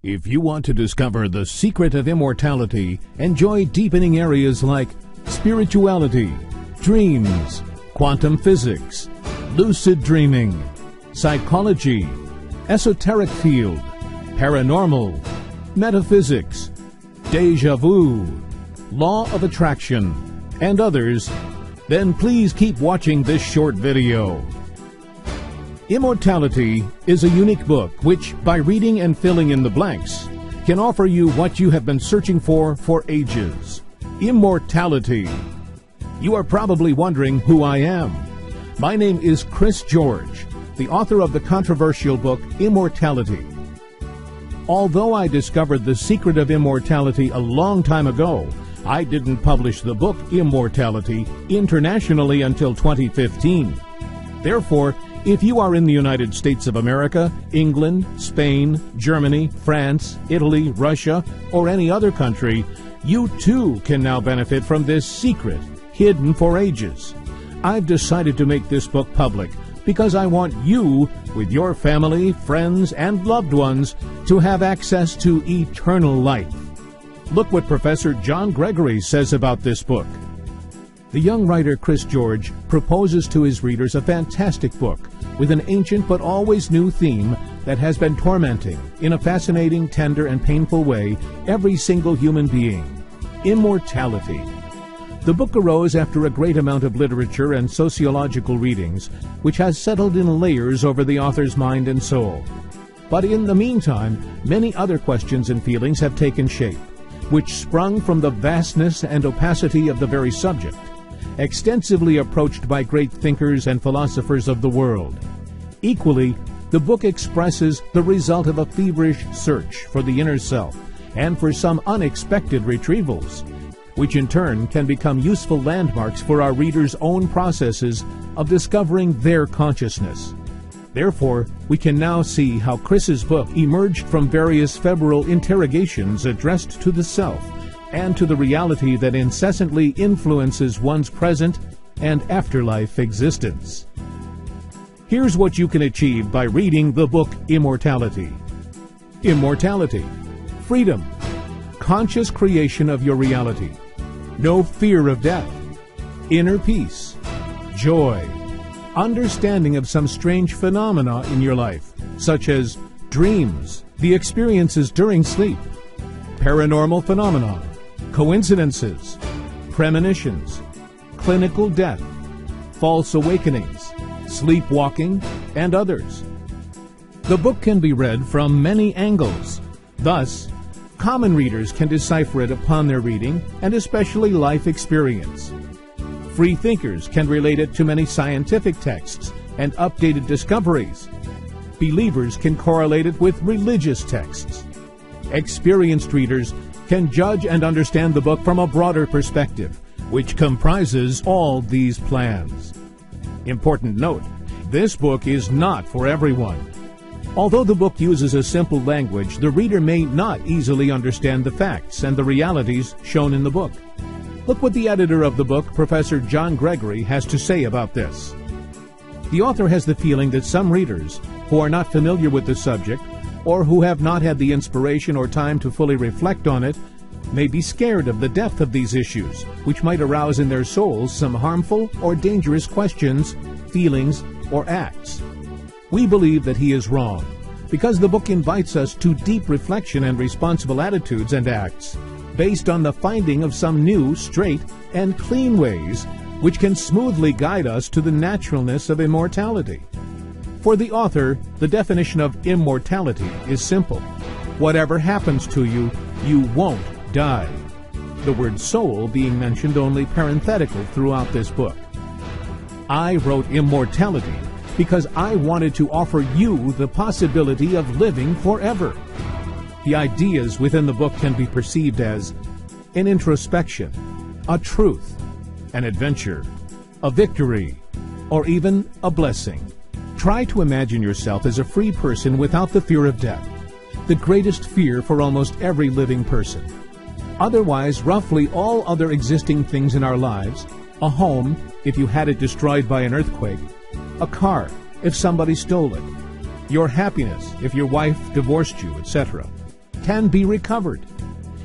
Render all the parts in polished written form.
If you want to discover the secret of immortality, enjoy deepening areas like spirituality, dreams, quantum physics, lucid dreaming, psychology, esoteric field, paranormal, metaphysics, deja vu, law of attraction, and others, then please keep watching this short video. Immortality is a unique book which, by reading and filling in the blanks, can offer you what you have been searching for ages. Immortality. You are probably wondering who I am. My name is Chris George, the author of the controversial book Immortality. Although I discovered the secret of immortality a long time ago, I didn't publish the book Immortality internationally until 2015. Therefore, if you are in the United States of America, England, Spain, Germany, France, Italy, Russia, or any other country, you too can now benefit from this secret, hidden for ages. I've decided to make this book public because I want you, with your family, friends, and loved ones, to have access to eternal life. Look what Professor John Gregory says about this book. The young writer Chris George proposes to his readers a fantastic book with an ancient but always new theme that has been tormenting, in a fascinating, tender, and painful way, every single human being. Immortality. The book arose after a great amount of literature and sociological readings, which has settled in layers over the author's mind and soul. But in the meantime, many other questions and feelings have taken shape, which sprung from the vastness and opacity of the very subject, extensively approached by great thinkers and philosophers of the world. Equally, the book expresses the result of a feverish search for the inner self and for some unexpected retrievals, which in turn can become useful landmarks for our readers' own processes of discovering their consciousness. Therefore, we can now see how Chris's book emerged from various febrile interrogations addressed to the self and to the reality that incessantly influences one's present and afterlife existence. Here's what you can achieve by reading the book Immortality. Immortality. Freedom. Conscious creation of your reality. No fear of death. Inner peace. Joy. Understanding of some strange phenomena in your life, such as dreams, the experiences during sleep, paranormal phenomena, coincidences, premonitions, clinical death, false awakenings, sleepwalking, and others. The book can be read from many angles. Thus, common readers can decipher it upon their reading and especially life experience. Free thinkers can relate it to many scientific texts and updated discoveries. Believers can correlate it with religious texts. Experienced readers can judge and understand the book from a broader perspective, which comprises all these plans. Important note, this book is not for everyone. Although the book uses a simple language, the reader may not easily understand the facts and the realities shown in the book. Look what the editor of the book, Professor John Gregory, has to say about this. The author has the feeling that some readers, who are not familiar with the subject, or who have not had the inspiration or time to fully reflect on it, may be scared of the depth of these issues, which might arouse in their souls some harmful or dangerous questions, feelings, or acts. We believe that he is wrong, because the book invites us to deep reflection and responsible attitudes and acts, based on the finding of some new, straight, and clean ways which can smoothly guide us to the naturalness of immortality. For the author, the definition of immortality is simple. Whatever happens to you, you won't die. The word soul being mentioned only parenthetical throughout this book. I wrote Immortality because I wanted to offer you the possibility of living forever. The ideas within the book can be perceived as an introspection, a truth, an adventure, a victory, or even a blessing. Try to imagine yourself as a free person without the fear of death, the greatest fear for almost every living person. Otherwise, roughly all other existing things in our lives, a home if you had it destroyed by an earthquake, a car if somebody stole it, your happiness if your wife divorced you, etc., can be recovered.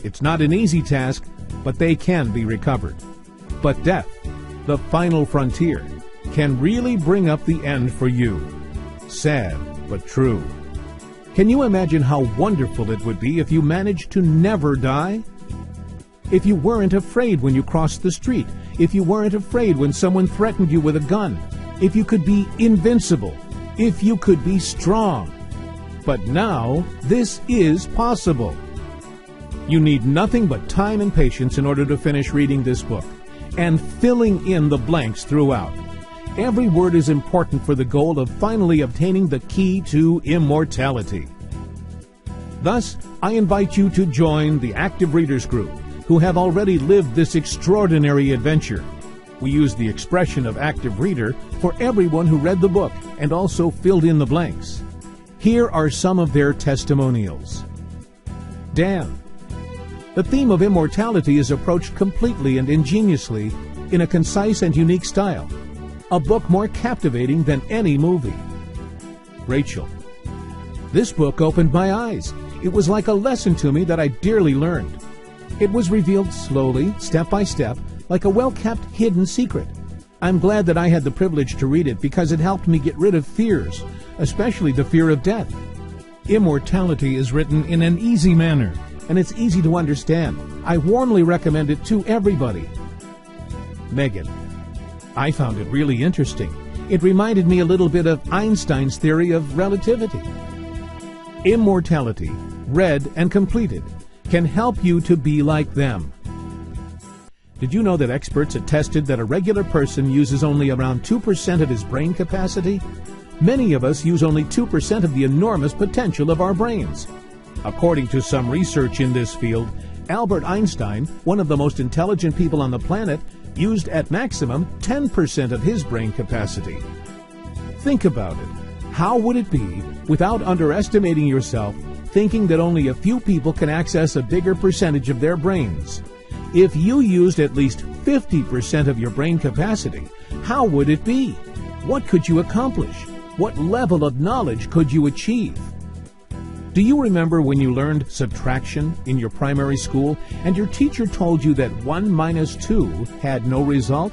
It's not an easy task, but they can be recovered. But death, the final frontier, can really bring up the end for you. Sad, but true. Can you imagine how wonderful it would be if you managed to never die? If you weren't afraid when you crossed the street, if you weren't afraid when someone threatened you with a gun, if you could be invincible, if you could be strong. But now, this is possible. You need nothing but time and patience in order to finish reading this book, and filling in the blanks throughout. Every word is important for the goal of finally obtaining the key to immortality. Thus, I invite you to join the active readers group, who have already lived this extraordinary adventure. We use the expression of active reader for everyone who read the book and also filled in the blanks. Here are some of their testimonials. Dan. The theme of immortality is approached completely and ingeniously in a concise and unique style. A book more captivating than any movie. Rachel. This book opened my eyes. It was like a lesson to me that I dearly learned. It was revealed slowly, step by step, like a well-kept hidden secret. I'm glad that I had the privilege to read it because it helped me get rid of fears, especially the fear of death. Immortality is written in an easy manner, and it's easy to understand. I warmly recommend it to everybody. Megan. I found it really interesting. It reminded me a little bit of Einstein's theory of relativity. Immortality, read and completed, can help you to be like them. Did you know that experts attested that a regular person uses only around 2% of his brain capacity? Many of us use only 2% of the enormous potential of our brains. According to some research in this field, Albert Einstein, one of the most intelligent people on the planet, used at maximum 10% of his brain capacity. Think about it. How would it be, without underestimating yourself, thinking that only a few people can access a bigger percentage of their brains? If you used at least 50% of your brain capacity, how would it be? What could you accomplish? What level of knowledge could you achieve? Do you remember when you learned subtraction in your primary school and your teacher told you that 1 minus 2 had no result?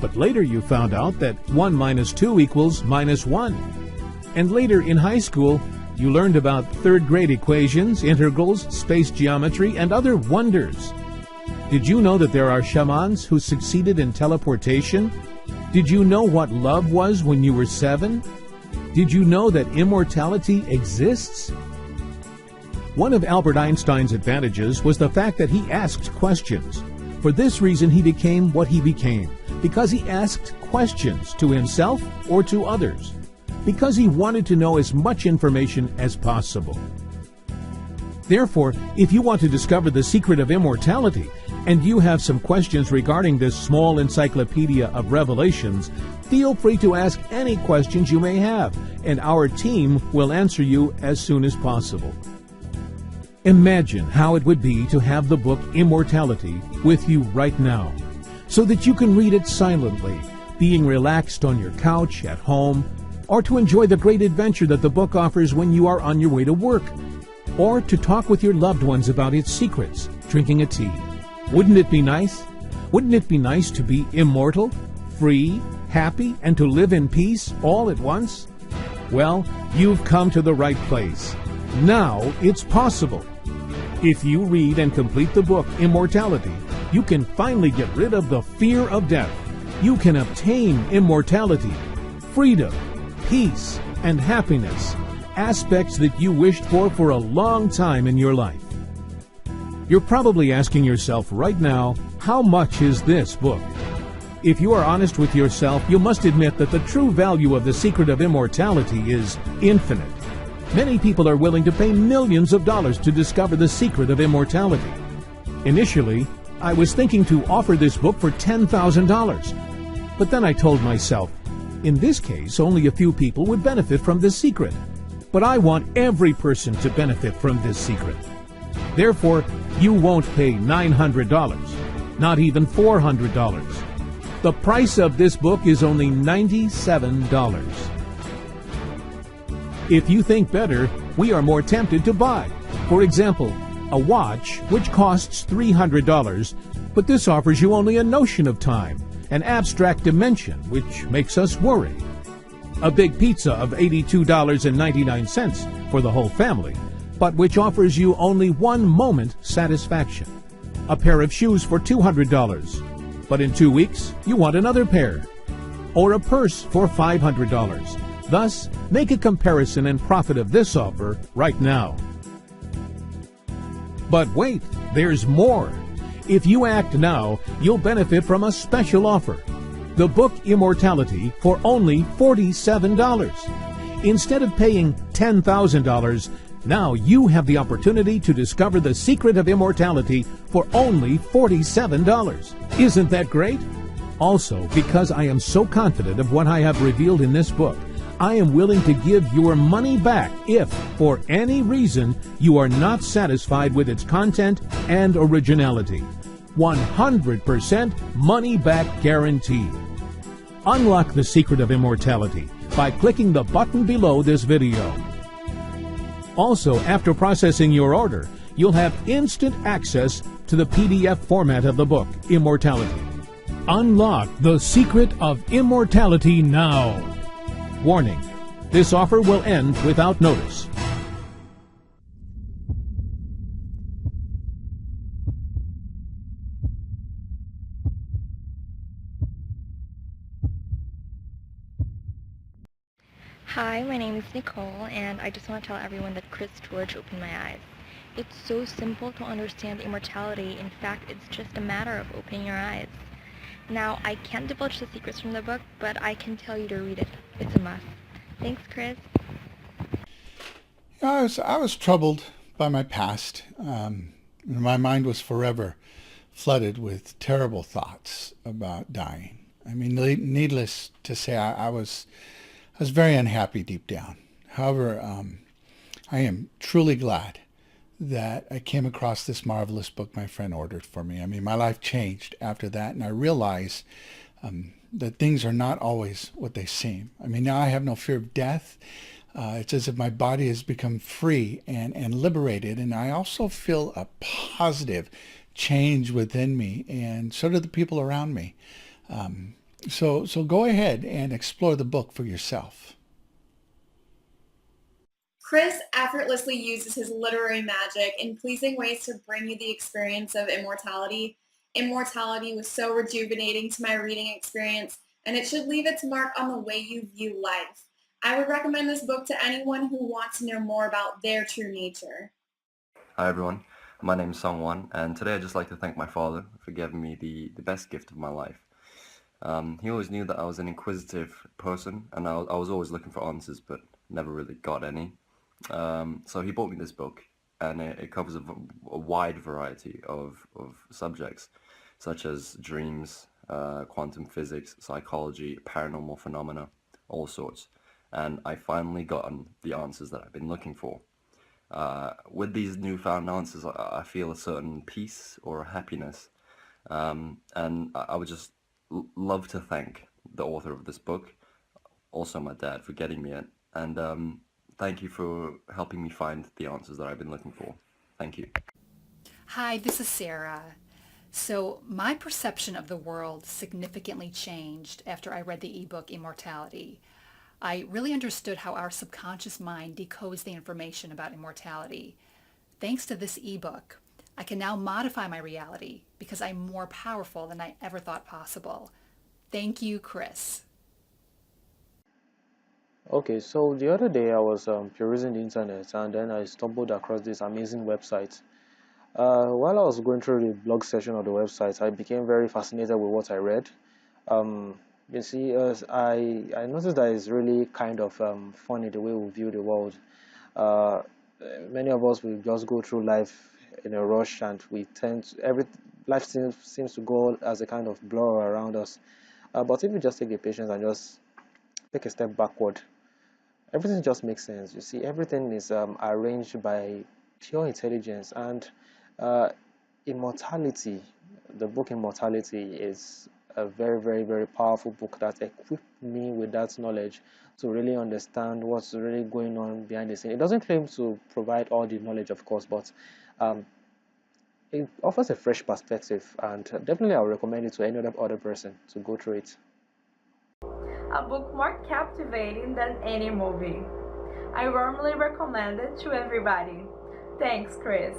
But later you found out that 1 minus 2 equals -1. And later in high school, you learned about third-grade equations, integrals, space geometry, and other wonders. Did you know that there are shamans who succeeded in teleportation? Did you know what love was when you were 7? Did you know that immortality exists? One of Albert Einstein's advantages was the fact that he asked questions. For this reason he became what he became, because he asked questions to himself or to others, because he wanted to know as much information as possible. Therefore, if you want to discover the secret of immortality, and you have some questions regarding this small encyclopedia of revelations, feel free to ask any questions you may have, and our team will answer you as soon as possible. Imagine how it would be to have the book Immortality with you right now, so that you can read it silently, being relaxed on your couch at home, or to enjoy the great adventure that the book offers when you are on your way to work, or to talk with your loved ones about its secrets, drinking a tea. Wouldn't it be nice? Wouldn't it be nice to be immortal, free, happy, and to live in peace all at once? Well, you've come to the right place. Now it's possible. If you read and complete the book Immortality, you can finally get rid of the fear of death. You can obtain immortality, freedom, peace, and happiness, aspects that you wished for a long time in your life. You're probably asking yourself right now, how much is this book? If you are honest with yourself, you must admit that the true value of the secret of immortality is infinite. Many people are willing to pay millions of dollars to discover the secret of immortality. Initially, I was thinking to offer this book for $10,000. But then I told myself, in this case, only a few people would benefit from this secret. But I want every person to benefit from this secret. Therefore, you won't pay $900, not even $400. The price of this book is only $97. If you think better, we are more tempted to buy. For example, a watch which costs $300, but this offers you only a notion of time, an abstract dimension which makes us worry. A big pizza of $82.99 for the whole family, but which offers you only one moment satisfaction. A pair of shoes for $200, but in 2 weeks you want another pair. Or a purse for $500. Thus, make a comparison and profit of this offer right now. But wait, there's more. If you act now, you'll benefit from a special offer. The book Immortality for only $47. Instead of paying $10,000, now you have the opportunity to discover the secret of immortality for only $47. Isn't that great? Also, because I am so confident of what I have revealed in this book, I am willing to give your money back if, for any reason, you are not satisfied with its content and originality. 100% money back guarantee. Unlock the secret of immortality by clicking the button below this video. Also, after processing your order, you'll have instant access to the PDF format of the book, Immortality. Unlock the secret of immortality now. Warning: this offer will end without notice. Hi, my name is Nicole, and I just want to tell everyone that Chris George opened my eyes. It's so simple to understand immortality. In fact, it's just a matter of opening your eyes. Now, I can't divulge the secrets from the book, but I can tell you to read it. It's a must. Thanks, Chris. I was troubled by my past. My mind was forever flooded with terrible thoughts about dying. I mean, needless to say, I was very unhappy deep down. However, I am truly glad that I came across this marvelous book my friend ordered for me. I mean, my life changed after that, and I realized that things are not always what they seem. I mean, now I have no fear of death. It's as if my body has become free and liberated, and I also feel a positive change within me, and so do the people around me. So go ahead and explore the book for yourself. Chris effortlessly uses his literary magic in pleasing ways to bring you the experience of immortality. Immortality was so rejuvenating to my reading experience, and it should leave its mark on the way you view life. I would recommend this book to anyone who wants to know more about their true nature. Hi everyone, my name is Songwon, and today I'd just like to thank my father for giving me the best gift of my life. He always knew that I was an inquisitive person, and I was always looking for answers, but never really got any. So he bought me this book, and it covers a wide variety of subjects, such as dreams, quantum physics, psychology, paranormal phenomena, all sorts. And I finally gotten the answers that I've been looking for. With these newfound answers, I feel a certain peace or happiness, and I would just love to thank the author of this book, also my dad, for getting me it, and thank you for helping me find the answers that I've been looking for. Thank you. Hi, this is Sarah. So my perception of the world significantly changed after I read the ebook Immortality. I really understood how our subconscious mind decodes the information about immortality. Thanks to this ebook, I can now modify my reality because I'm more powerful than I ever thought possible. Thank you, Chris. Okay, so the other day I was perusing the internet and then I stumbled across this amazing website. While I was going through the blog section of the website, I became very fascinated with what I read. You see, I noticed that it's really kind of funny the way we view the world. Uh, Many of us will just go through life in a rush, and we tend to, every life seems to go as a kind of blur around us. But if you just take the patience and just take a step backward, everything just makes sense. You see, everything is arranged by pure intelligence, and uh, immortality, the book Immortality, is a very, very, very powerful book that equipped me with that knowledge to really understand what's really going on behind the scene. It doesn't claim to provide all the knowledge, of course, but it offers a fresh perspective, and definitely I would recommend it to any other person to go through it. A book more captivating than any movie. I warmly recommend it to everybody. Thanks, Chris.